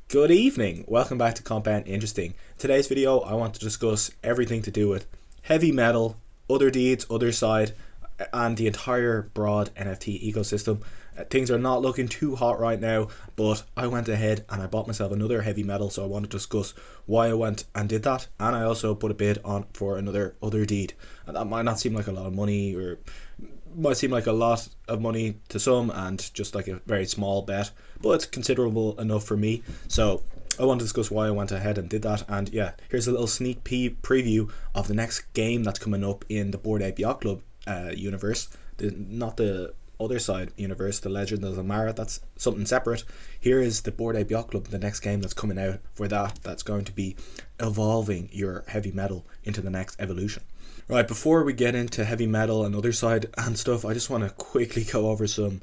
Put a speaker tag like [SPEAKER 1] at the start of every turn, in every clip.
[SPEAKER 1] Good evening, welcome back to Compound Interesting. Today's video I want to discuss everything to do with heavy metal, Otherdeeds, Otherside, and the entire broad NFT ecosystem. Things are not looking too hot right now, but I went ahead and I bought myself another heavy metal, so I want to discuss why I went and did that, and I also put a bid on for another Otherdeed. And that might not seem like a lot of money, or might seem like a lot of money to some and just like a very small bet, but it's considerable enough for me. So I want to discuss why I went ahead and did that. And yeah, here's a little sneak preview of the next game that's coming up in the Bored Ape Yacht Club universe, not the Otherside universe, the Legend of Zamara. That's something separate. Here is the Bored Ape Yacht Club, the next game that's coming out for that's going to be evolving your heavy metal into the next evolution. Right, before we get into heavy metal and Otherside and stuff, I just want to quickly go over some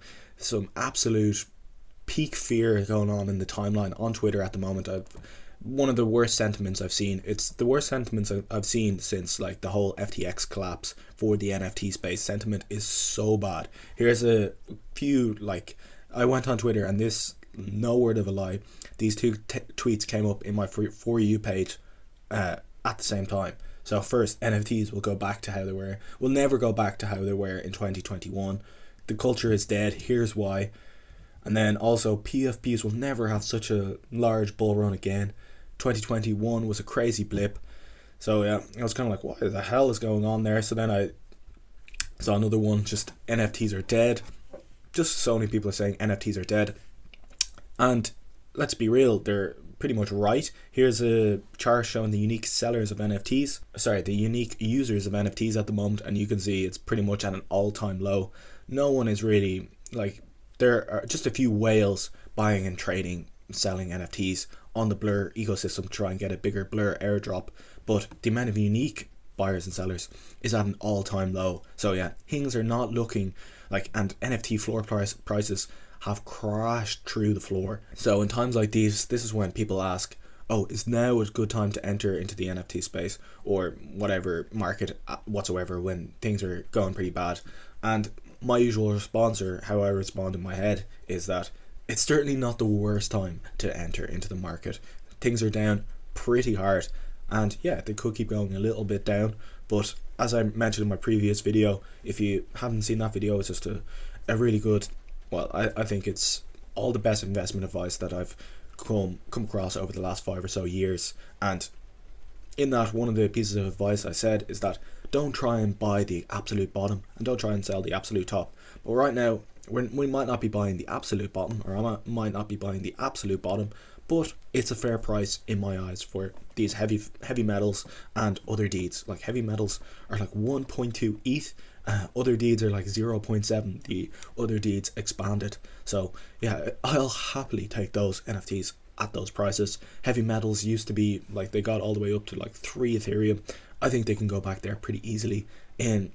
[SPEAKER 1] absolute peak fear going on in the timeline on Twitter at the moment. One of the worst sentiments I've seen. It's the worst sentiments I've seen since like the whole FTX collapse for the NFT space. Sentiment is so bad. Here's a few, like, I went on Twitter and this, no word of a lie, these two tweets came up in my For You page at the same time. So first, NFTs will go back to how they were. Will never go back to how they were in 2021. The culture is dead. Here's why. And then also, PFPs will never have such a large bull run again. 2021 was a crazy blip. So yeah, I was kind of like, what the hell is going on there? So then I saw another one, just NFTs are dead. Just so many people are saying NFTs are dead. And let's be real, they're pretty much right. Here's a chart showing the unique sellers of NFTs. The unique users of NFTs at the moment, and you can see it's pretty much at an all-time low. No one is really, like, there are just a few whales buying and trading, selling NFTs on the Blur ecosystem to try and get a bigger Blur airdrop, but the amount of unique buyers and sellers is at an all-time low. So yeah, things are not looking like, and NFT floor prices have crashed through the floor. So in times like these, this is when people ask, oh, is now a good time to enter into the NFT space or whatever market whatsoever when things are going pretty bad? And my usual response, or how I respond in my head, is that it's certainly not the worst time to enter into the market. Things are down pretty hard, and yeah, they could keep going a little bit down, but as I mentioned in my previous video, if you haven't seen that video, it's just a really good, well, I think it's all the best investment advice that I've come across over the last 5 or so years. And in that, one of the pieces of advice I said is that don't try and buy the absolute bottom and don't try and sell the absolute top. But right now, we might not be buying the absolute bottom, or I might not be buying the absolute bottom, but it's a fair price in my eyes for these heavy metals and Otherdeeds. Like, heavy metals are like 1.2 ETH. Otherdeeds are like 0.7. The Otherdeeds expanded. So yeah, I'll happily take those NFTs at those prices. Heavy metals used to be like, they got all the way up to like 3 Ethereum. I think they can go back there pretty easily in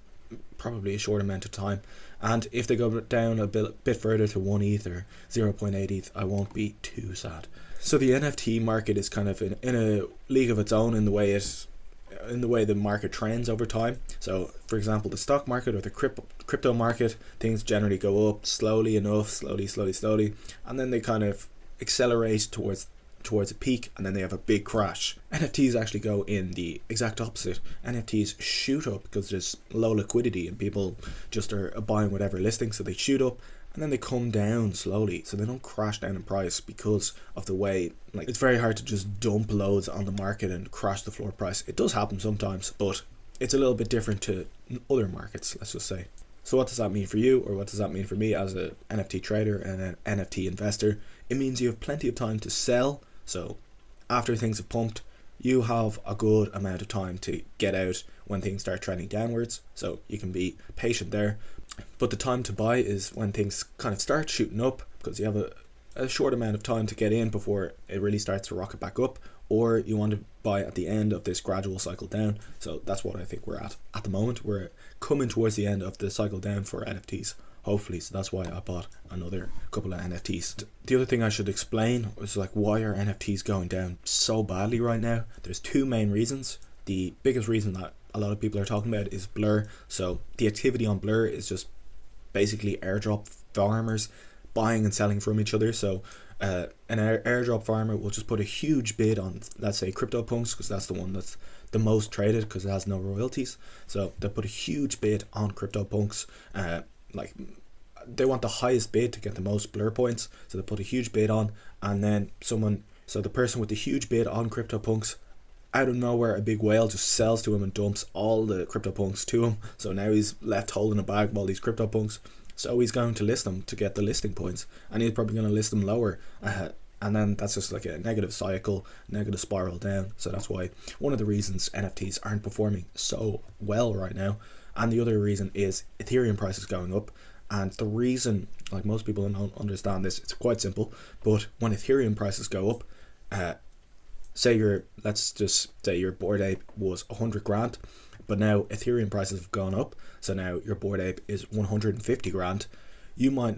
[SPEAKER 1] probably a short amount of time. And if they go down a bit further to 1 ETH or 0.8 ETH, I won't be too sad. So the NFT market is kind of in a league of its own in the way the market trends over time. So for example, the stock market or the crypto market, things generally go up slowly enough, slowly, and then they kind of accelerate towards a peak, and then they have a big crash. NFTs actually go in the exact opposite. NFTs shoot up because there's low liquidity and people just are buying whatever listing, so they shoot up and then they come down slowly, so they don't crash down in price because of the way, like, it's very hard to just dump loads on the market and crash the floor price. It does happen sometimes, but it's a little bit different to other markets, let's just say. So what does that mean for you, or what does that mean for me as an NFT trader and an NFT investor? It means you have plenty of time to sell. So after things have pumped, you have a good amount of time to get out when things start trending downwards, so you can be patient there. But the time to buy is when things kind of start shooting up, because you have a short amount of time to get in before it really starts to rocket back up, or you want to buy at the end of this gradual cycle down. So that's what I think we're at the moment. We're coming towards the end of the cycle down for NFTs, hopefully. So that's why I bought another couple of NFTs. The other thing I should explain is, like, why are NFTs going down so badly right now? There's 2 main reasons. The biggest reason that a lot of people are talking about is Blur. So the activity on Blur is just basically airdrop farmers buying and selling from each other. So An airdrop farmer will just put a huge bid on, let's say, CryptoPunks, because that's the one that's the most traded because it has no royalties. So they put a huge bid on CryptoPunks. Like they want the highest bid to get the most blur points, so they put a huge bid on, and then the person with the huge bid on CryptoPunks, out of nowhere a big whale just sells to him and dumps all the CryptoPunks to him. So now he's left holding a bag of all these CryptoPunks. So he's going to list them to get the listing points, and he's probably going to list them lower. And then that's just like a negative cycle, negative spiral down. So that's why one of the reasons NFTs aren't performing so well right now. And the other reason is Ethereum prices going up. And the reason, like most people don't understand this, it's quite simple. But when Ethereum prices go up, let's just say your Bored Ape was 100 grand, but now Ethereum prices have gone up, so now your Bored Ape is 150 grand. You might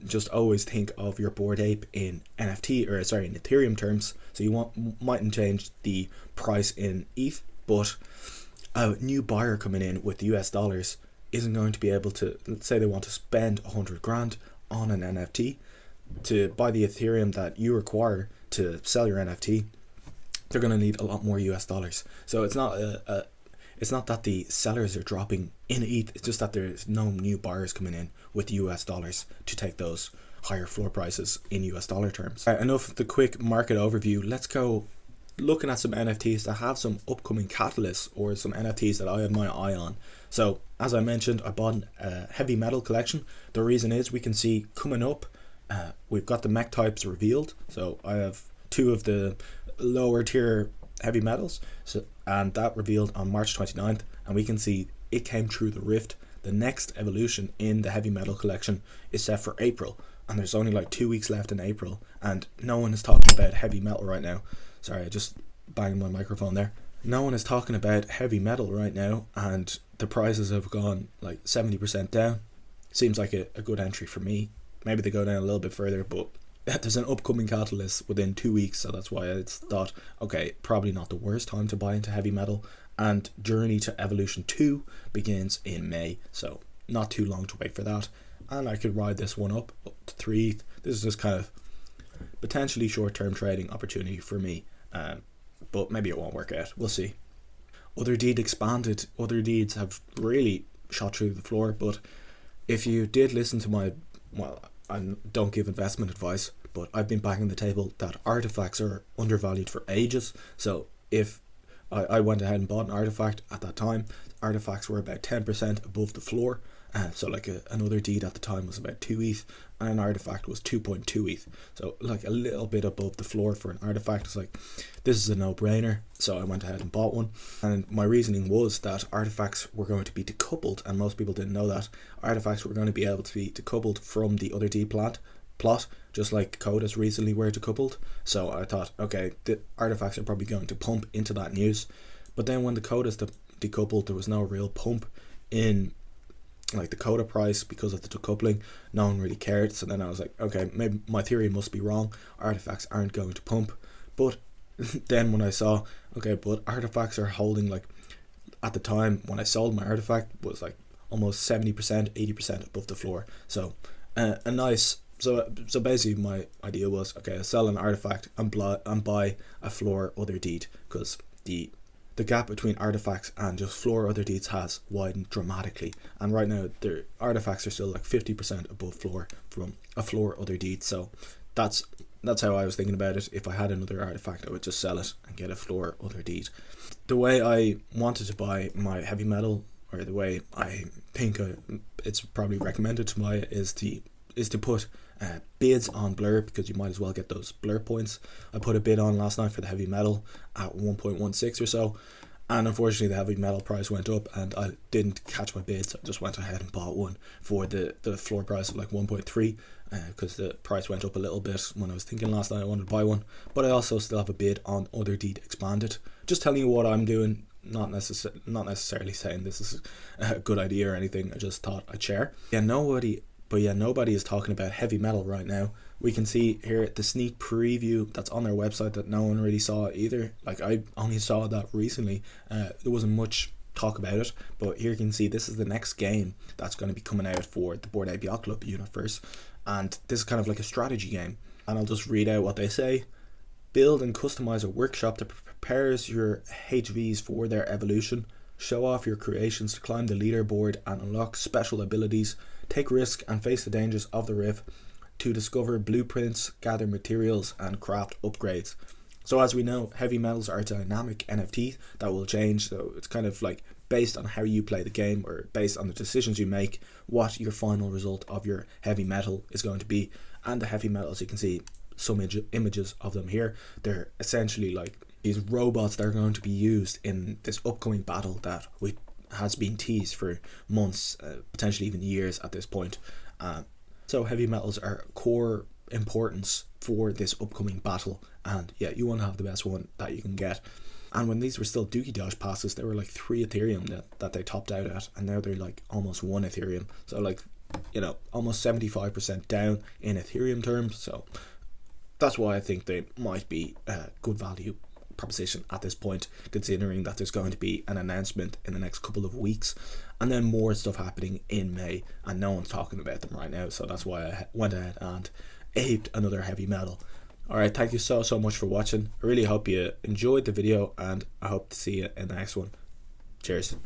[SPEAKER 1] just always think of your Bored Ape in in Ethereum terms, so you mightn't change the price in ETH, but a new buyer coming in with US dollars isn't going to be able to, let's say they want to spend 100 grand on an NFT to buy the Ethereum that you require to sell your NFT. They're going to need a lot more US dollars. So it's not that the sellers are dropping in ETH, it's just that there's no new buyers coming in with US dollars to take those higher floor prices in US dollar terms. Enough of the quick market overview. Let's go looking at some NFTs that have some upcoming catalysts, or some NFTs that I have my eye on. So as I mentioned, I bought a heavy metal collection. The reason is we can see coming up, we've got the mech types revealed. So I have two of the lower tier heavy metals, and that revealed on March 29th, and we can see it came through the rift. The next evolution in the heavy metal collection is set for April, and there's only like 2 weeks left in April, and no one is talking about heavy metal right now. Sorry, I just banged my microphone there. No one is talking about heavy metal right now, and the prices have gone like 70% down. Seems like a good entry for me. Maybe they go down a little bit further, but there's an upcoming catalyst within 2 weeks, so that's why I thought, okay, probably not the worst time to buy into heavy metal. And Journey to Evolution 2 begins in May, so not too long to wait for that. And I could ride this one up to 3 ETH. This is just kind of potentially short-term trading opportunity for me, but maybe it won't work out. We'll see. Otherdeeds expanded. Otherdeeds have really shot through the floor, but if you did listen to I don't give investment advice, but I've been banging the table that artifacts are undervalued for ages. So if I went ahead and bought an artifact at that time, artifacts were about 10% above the floor. So like another deed at the time was about 2 ETH, and an artifact was 2.2 ETH. So like a little bit above the floor for an artifact. It's like, this is a no-brainer. So I went ahead and bought one. And my reasoning was that artifacts were going to be decoupled, and most people didn't know that. Artifacts were going to be able to be decoupled from the Otherdeed plot, just like Codas recently were decoupled. So I thought, okay, the artifacts are probably going to pump into that news. But then when the Codas decoupled, there was no real pump in like the Coda price because of the decoupling. No one really cared. So then I was like, okay, maybe my theory must be wrong. Artifacts aren't going to pump. But then when I saw, okay, but artifacts are holding, like at the time when I sold my artifact was like almost 70%, 80% above the floor. So so basically my idea was, okay, I sell an artifact and buy a floor Otherdeed, because the gap between artifacts and just floor Otherdeeds has widened dramatically, and right now their artifacts are still like 50% above floor from a floor Otherdeed. So that's how I was thinking about it. If I had another artifact, I would just sell it and get a floor Otherdeed. The way I wanted to buy my heavy metal, or the way I think it's probably recommended to buy it, is to put bids on blur, because you might as well get those blur points. I put a bid on last night for the heavy metal at 1.16 or so, and unfortunately the heavy metal price went up and I didn't catch my bid, so I just went ahead and bought one for the floor price of like 1.3, because the price went up a little bit when I was thinking last night I wanted to buy one. But I also still have a bid on Otherdeed expanded. Just telling you what I'm doing, not necessarily saying this is a good idea or anything. I just thought I'd share. Nobody is talking about heavy metal right now. We can see here the sneak preview that's on their website that no one really saw either. Like, I only saw that recently. There wasn't much talk about it, but here you can see this is the next game that's going to be coming out for the Bored Ape Yacht Club universe. And this is kind of like a strategy game. And I'll just read out what they say. Build and customize a workshop that prepares your HVs for their evolution. Show off your creations to climb the leaderboard and unlock special abilities. Take risk and face the dangers of the rift to discover blueprints, gather materials, and craft upgrades. So as we know, heavy metals are a dynamic NFT that will change. So it's kind of like based on how you play the game, or based on the decisions you make, what your final result of your heavy metal is going to be. And the heavy metals, you can see some images of them here. They're essentially like these robots that are going to be used in this upcoming battle that has been teased for months, potentially even years at this point. So heavy metals are core importance for this upcoming battle, and yeah, you want to have the best one that you can get. And when these were still Dookie Dosh passes, they were like 3 Ethereum that they topped out at, and now they're like almost 1 Ethereum. So like, you know, almost 75% down in Ethereum terms. So that's why I think they might be a good value proposition at this point, considering that there's going to be an announcement in the next couple of weeks, and then more stuff happening in May, and no one's talking about them right now. So that's why I went ahead and aped another heavy metal. Alright, thank you so much for watching. I really hope you enjoyed the video, and I hope to see you in the next one. Cheers.